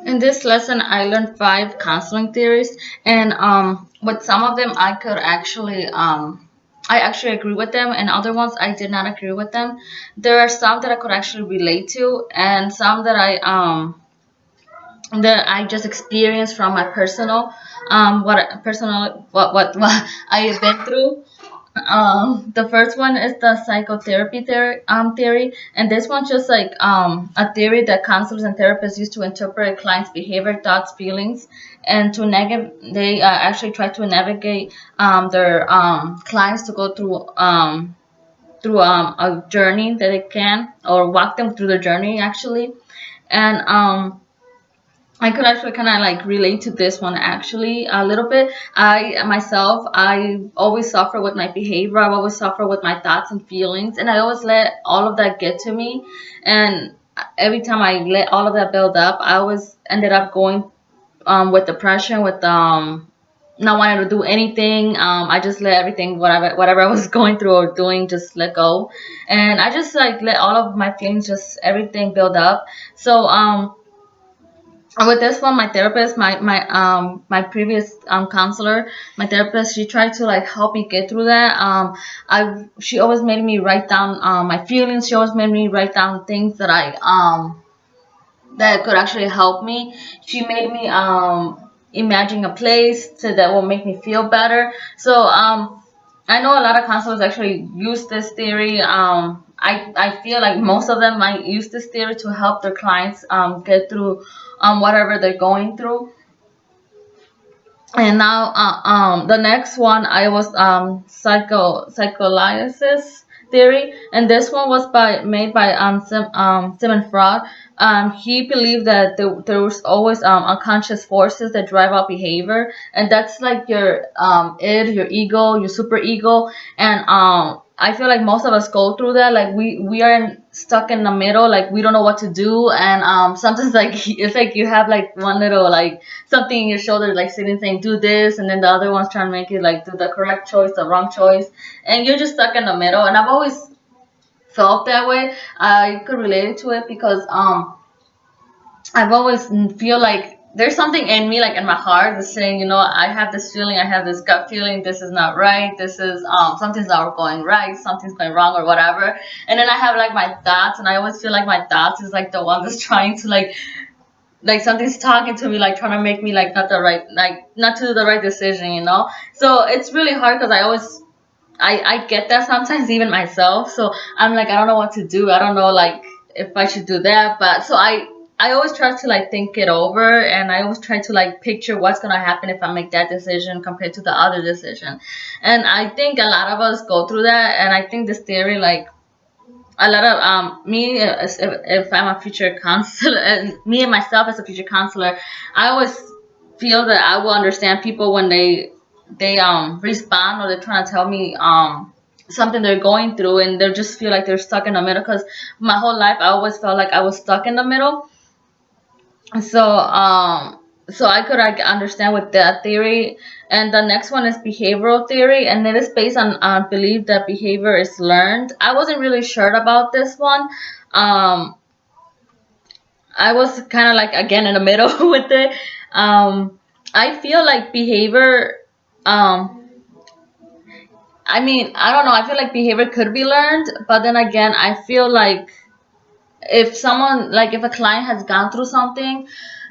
In this lesson, I learned 5 counseling theories, and with some of them, I actually agree with them, and other ones I did not agree with them. There are some that I could actually relate to, and some that I just experienced from my what I have been through. The first one is the psychotherapy theory, and this one's just like a theory that counselors and therapists use to interpret a client's behavior, thoughts, feelings, and to navigate. They actually try to navigate their clients to go through a journey that they can, or walk them through the journey actually, and I could actually kind of like relate to this one actually a little bit. I always suffer with my behavior. I always suffer with my thoughts and feelings, and I always let all of that get to me. And every time I let all of that build up, I always ended up going with depression, with not wanting to do anything. I just let everything, whatever I was going through or doing, just let go, and I just like let all of my feelings, just everything build up. So with this one, my therapist, my previous counselor, my therapist, she tried to like help me get through that. I She always made me write down my feelings. She always made me write down things that could actually help me. She made me imagine a place that will make me feel better. So I know a lot of counselors actually use this theory. I feel like most of them might use this theory to help their clients get through whatever they're going through. And now, the next one I was psycholysis theory, and this one was made by Simon Freud. He believed that there was always unconscious forces that drive our behavior, and that's like your id, your ego, your super ego, and I feel like most of us go through that. Like we are stuck in the middle, like we don't know what to do, and sometimes like it's like you have like one little like something in your shoulder like sitting saying do this, and then the other one's trying to make you like do the correct choice, the wrong choice, and you're just stuck in the middle. And I've always felt that way. I could relate to it because I've always feel like there's something in me, like in my heart, that's saying, I have this feeling, I have this gut feeling, this is not right, this is something's not going right, something's going wrong, or whatever. And then I have like my thoughts, and I always feel like my thoughts is like the one that's trying to like something's talking to me, like trying to make me like not to do the right decision. So it's really hard because I get that sometimes, even myself. So I'm like, I don't know what to do. I don't know like if I should do that. But so I always try to like think it over, and I always try to like picture what's gonna happen if I make that decision compared to the other decision. And I think a lot of us go through that, and I think this theory like a lot of me if I'm a future counselor, and me and myself as a future counselor, I always feel that I will understand people when they respond, or they're trying to tell me something they're going through, and they just feel like they're stuck in the middle, because my whole life I always felt like I was stuck in the middle. So I could like understand with that theory. And the next one is behavioral theory, and it is based on belief that behavior is learned. I wasn't really sure about this one. um I was kind of like again in the middle with it. I feel like behavior, um I mean, I don't know, I feel like behavior could be learned, but then again I feel like if someone, like if a client has gone through something,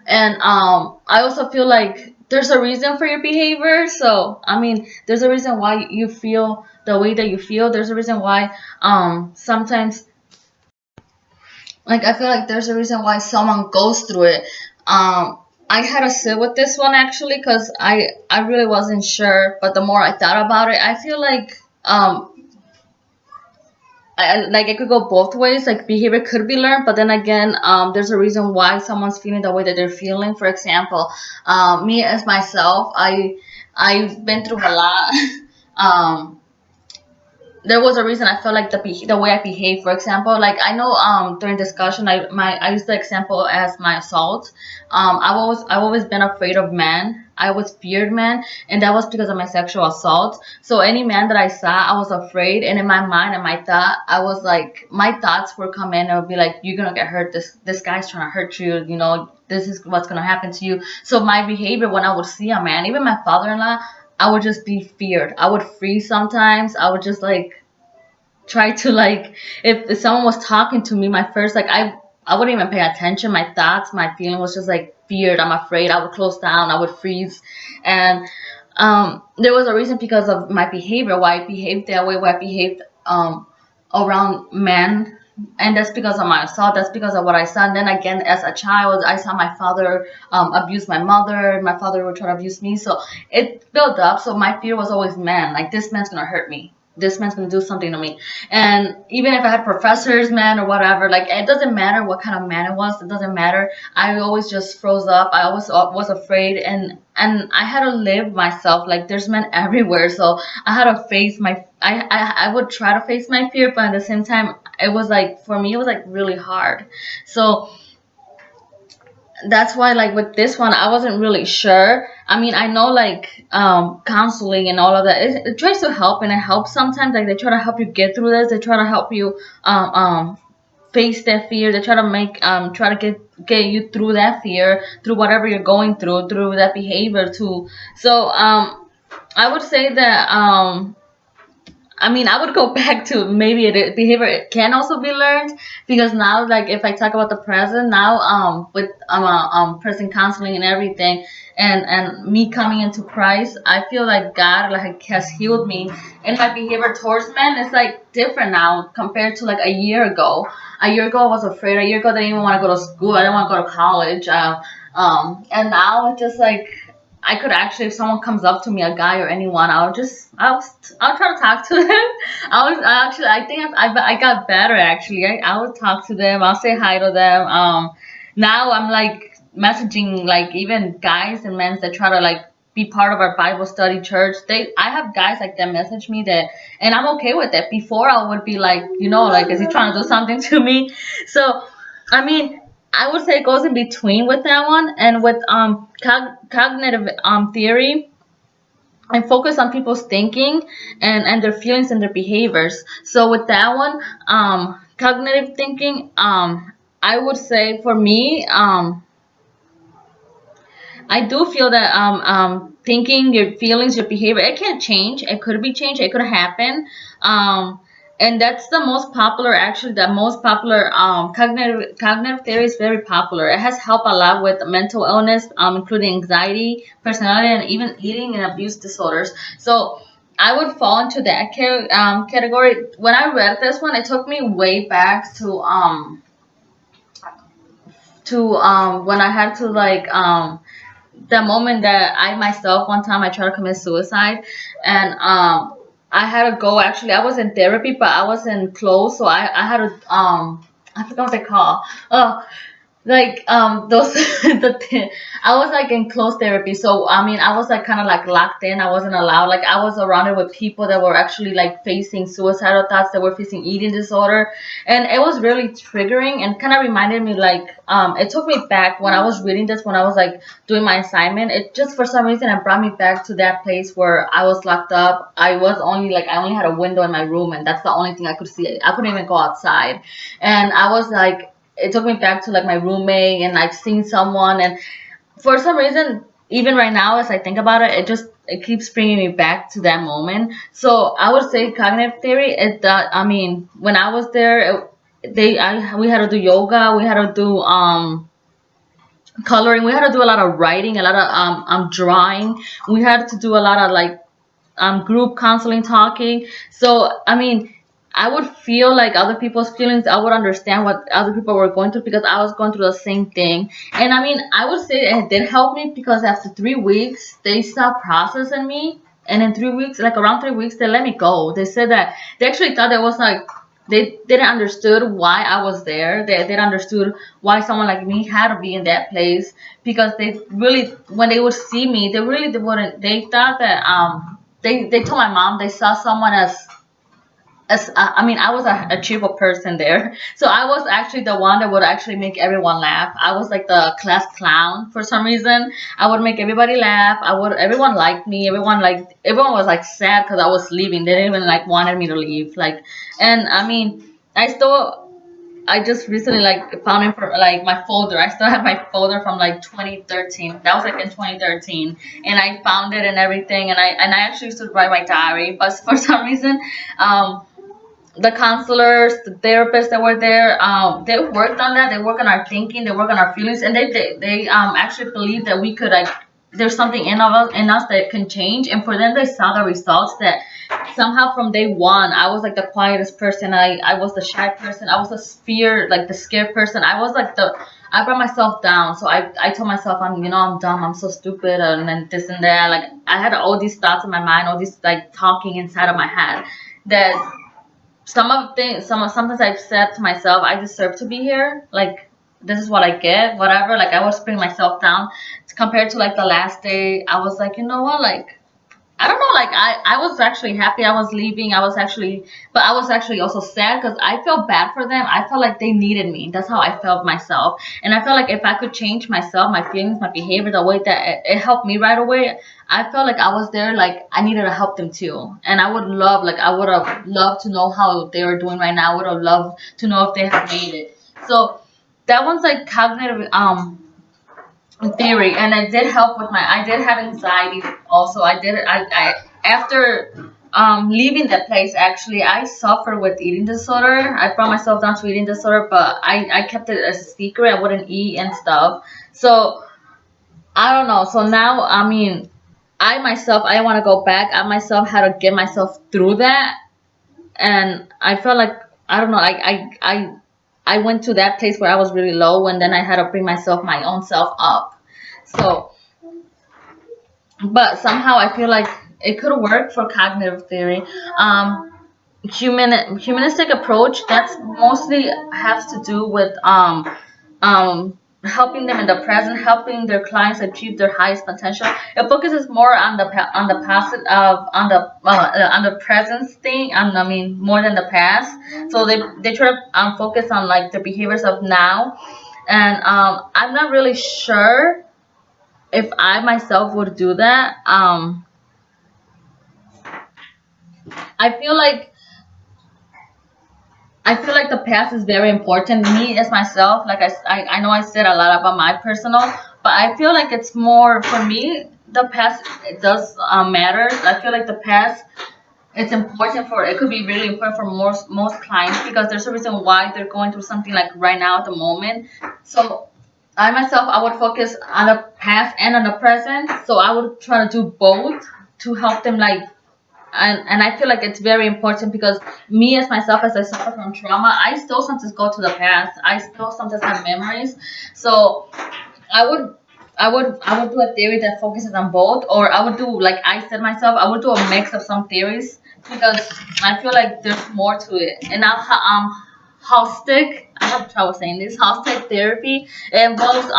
and I also feel like there's a reason for your behavior. So I mean, there's a reason why you feel the way that you feel. There's a reason why sometimes, like I feel like there's a reason why someone goes through it. I had to sit with this one actually, because I really wasn't sure, but the more I thought about it, I feel like like it could go both ways. Like behavior could be learned, but then again, there's a reason why someone's feeling the way that they're feeling. For example, me as myself, I've been through a lot. um, there was a reason I felt like the way I behave. For example, like I know during discussion, I used the example as my assault. I've always been afraid of men. I was feared man, and that was because of my sexual assault. So any man that I saw, I was afraid, and in my mind and my thought, I was like, my thoughts were come in and would be like, you're gonna get hurt. This guy's trying to hurt you. You know, this is what's gonna happen to you. So my behavior when I would see a man, even my father-in-law, I would just be feared. I would freeze sometimes. I would just like try to like if someone was talking to me, my first like I wouldn't even pay attention. My thoughts, my feeling was just like feared. I'm afraid. I would close down. I would freeze, and there was a reason because of my behavior why I behaved that way. Why I behaved around men. And that's because of my assault. That's because of what I saw. And then again, as a child, I saw my father abuse my mother. My father would try to abuse me. So it built up. So my fear was always man. Like this man's gonna hurt me. This man's gonna do something to me. And even if I had professors, man, or whatever, like it doesn't matter what kind of man it was. It doesn't matter. I always just froze up. I always was afraid, and I had to live myself. Like there's men everywhere, so I had to face my. I would try to face my fear, but at the same time, it was like for me, it was like really hard. So that's why like with this one I wasn't really sure. I mean, I know like counseling and all of that it tries to help, and it helps sometimes. Like they try to help you get through this. They try to help you face that fear. They try to make try to get you through that fear, through whatever you're going through that behavior too. So I would say that I mean, I would go back to maybe behavior it can also be learned, because now, like, if I talk about the present now, with present counseling and everything, and me coming into Christ, I feel like God like has healed me, and my behavior towards men is like different now compared to like a year ago. A year ago, I was afraid. A year ago, I didn't even want to go to school. I didn't want to go to college. And now it's just like I could actually, if someone comes up to me, a guy or anyone, I'll try to talk to them. I think I got better actually. I would talk to them. I'll say hi to them. Now I'm like messaging like even guys and men that try to like be part of our Bible study church. I have guys like that message me that, and I'm okay with that. Before I would be like, like, is he trying to do something to me? So, I mean, I would say it goes in between with that one, and with cognitive theory. I focus on people's thinking and their feelings and their behaviors. So with that one, cognitive thinking, I would say for me, I do feel that thinking, your feelings, your behavior, it can change. It could be changed. It could happen. Um, and that's the most popular, actually, the most popular cognitive theory is very popular. It has helped a lot with mental illness, including anxiety, personality, and even eating and abuse disorders. So I would fall into that category. When I read this one, it took me way back to when I had to like the moment that I myself one time I tried to commit suicide, and I had to go. Actually, I was in therapy, but I was in close, so I had to I forgot what they call. Like those I was like in close therapy, so I mean I was like kind of like locked in. I wasn't allowed, like I was surrounded with people that were actually like facing suicidal thoughts, that were facing eating disorder, and it was really triggering and kind of reminded me like it took me back when I was reading this, when I was like doing my assignment. It just for some reason it brought me back to that place where I was locked up. I only had a window in my room, and that's the only thing I could see. I couldn't even go outside, and I was like, it took me back to like my roommate, and I've seen someone, and for some reason even right now as I think about it, it keeps bringing me back to that moment. So I would say cognitive theory is that, I mean, when I was there, we had to do yoga, we had to do coloring, we had to do a lot of writing, a lot of drawing, we had to do a lot of like group counseling, talking. So I mean, I would feel like other people's feelings. I would understand what other people were going through, because I was going through the same thing. And I mean, I would say it did help me, because after 3 weeks they stopped processing me, and in 3 weeks, like around 3 weeks, they let me go. They said that they actually thought it was like they didn't understood why I was there. They didn't understood why someone like me had to be in that place, because they really, when they would see me, they really wouldn't. They thought that they told my mom they saw someone as I mean, I was a cheerful person there, so I was actually the one that would actually make everyone laugh. I was like the class clown for some reason. I would make everybody laugh. Everyone liked me. Everyone was like sad because I was leaving. They didn't even like wanted me to leave. Like, and I mean, I just recently like found it for like my folder. I still have my folder from like 2013. That was like in 2013, and I found it and everything. And I actually used to write my diary, but for some reason, um, the counselors, the therapists that were there, they worked on that. They work on our thinking, they work on our feelings, and they actually believe that we could like there's something in us that can change. And for them, they saw the results that somehow from day one, I was like the quietest person. I was the shy person. I was the scared person. I brought myself down. So I told myself I'm dumb. I'm so stupid, and then this and that. Like I had all these thoughts in my mind, all these like talking inside of my head that sometimes I've said to myself, I deserve to be here. Like this is what I get, whatever. Like I was putting myself down compared to like the last day. I was like, you know what, like I don't know, like I was actually happy I was leaving. But I was actually also sad because I felt bad for them. I felt like they needed me. That's how I felt myself. And I felt like if I could change myself, my feelings, my behavior, the way that it helped me right away, I felt like I was there, like I needed to help them too. And I would have loved to know how they were doing right now. I would have loved to know if they have made it. So that one's like cognitive theory, and it did help with I did have anxiety also. I after leaving that place, actually I suffered with eating disorder. I brought myself down to eating disorder, but I kept it as a secret. I wouldn't eat and stuff. So I don't know. So now, I mean, I myself, I want to go back. I myself had to get myself through that, and I felt like I don't know, like I went to that place where I was really low, and then I had to bring my own self up. So, but somehow I feel like it could work for cognitive theory. Humanistic approach, that's mostly has to do with helping them in the present, helping their clients achieve their highest potential. It focuses more on on the past on the present thing, and I mean more than the past. So they try to focus on like the behaviors of now. And I'm not really sure if I myself would do that. I feel like I feel like the past is very important. Me as myself, like I know I said a lot about my personal, but I feel like it's more for me. The past, it does matter. I feel like the past, it's important for it could be really important for most clients because there's a reason why they're going through something like right now at the moment. So I myself, I would focus on the past and on the present. So I would try to do both to help them like and I feel like it's very important because me as myself, as I suffer from trauma, I still sometimes go to the past. I still sometimes have memories. So I would I would do a theory that focuses on both, or I would do like I said myself, I would do a mix of some theories because I feel like there's more to it. And now Holistic, I have trouble saying this. Holistic therapy, it involves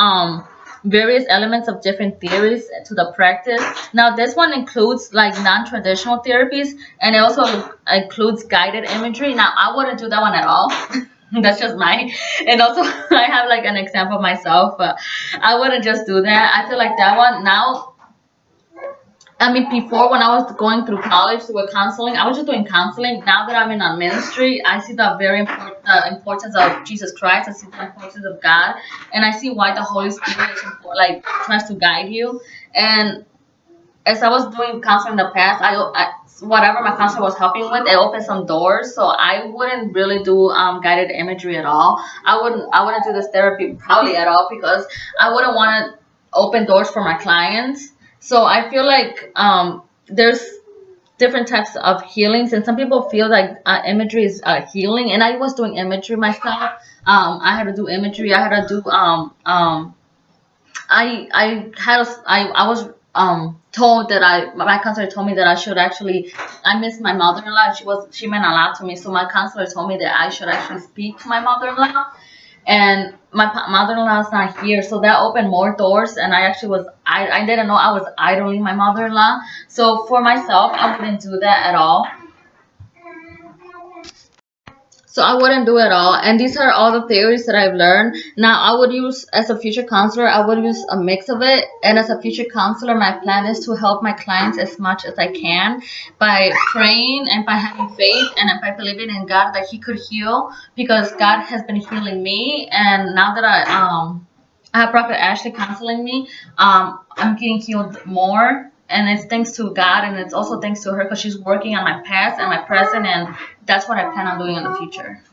various elements of different theories to the practice. Now this one includes like non-traditional therapies, and it also includes guided imagery. Now I wouldn't do that one at all. That's just mine. And also I have like an example myself, but I wouldn't just do that. I feel like that one now, I mean, before when I was going through college with counseling, I was just doing counseling. Now that I'm in a ministry, I see the very important importance of Jesus Christ. I see the importance of God, and I see why the Holy Spirit is like tries to guide you. And as I was doing counseling in the past, whatever my counselor was helping with, it opened some doors. So I wouldn't really do guided imagery at all. I wouldn't do this therapy probably at all because I wouldn't want to open doors for my clients. So I feel like there's different types of healings, and some people feel like imagery is healing. And I was doing imagery myself. I had to do imagery. I had to do I was told that my counselor told me that I should actually I miss my mother-in-law. She meant a lot to me, so my counselor told me that I should actually speak to my mother-in-law, and my mother-in-law is not here, so that opened more doors. And I didn't know I was idling my mother-in-law. So for myself, I wouldn't do that at all. So I wouldn't do it all. And these are all the theories that I've learned. Now I would use as a future counselor, I would use a mix of it. And as a future counselor, my plan is to help my clients as much as I can by praying and by having faith and by believing in God that He could heal, because God has been healing me. And now that I have Prophet Ashley counseling me, I'm getting healed more. And it's thanks to God, and it's also thanks to her because she's working on my past and my present, and that's what I plan on doing in the future.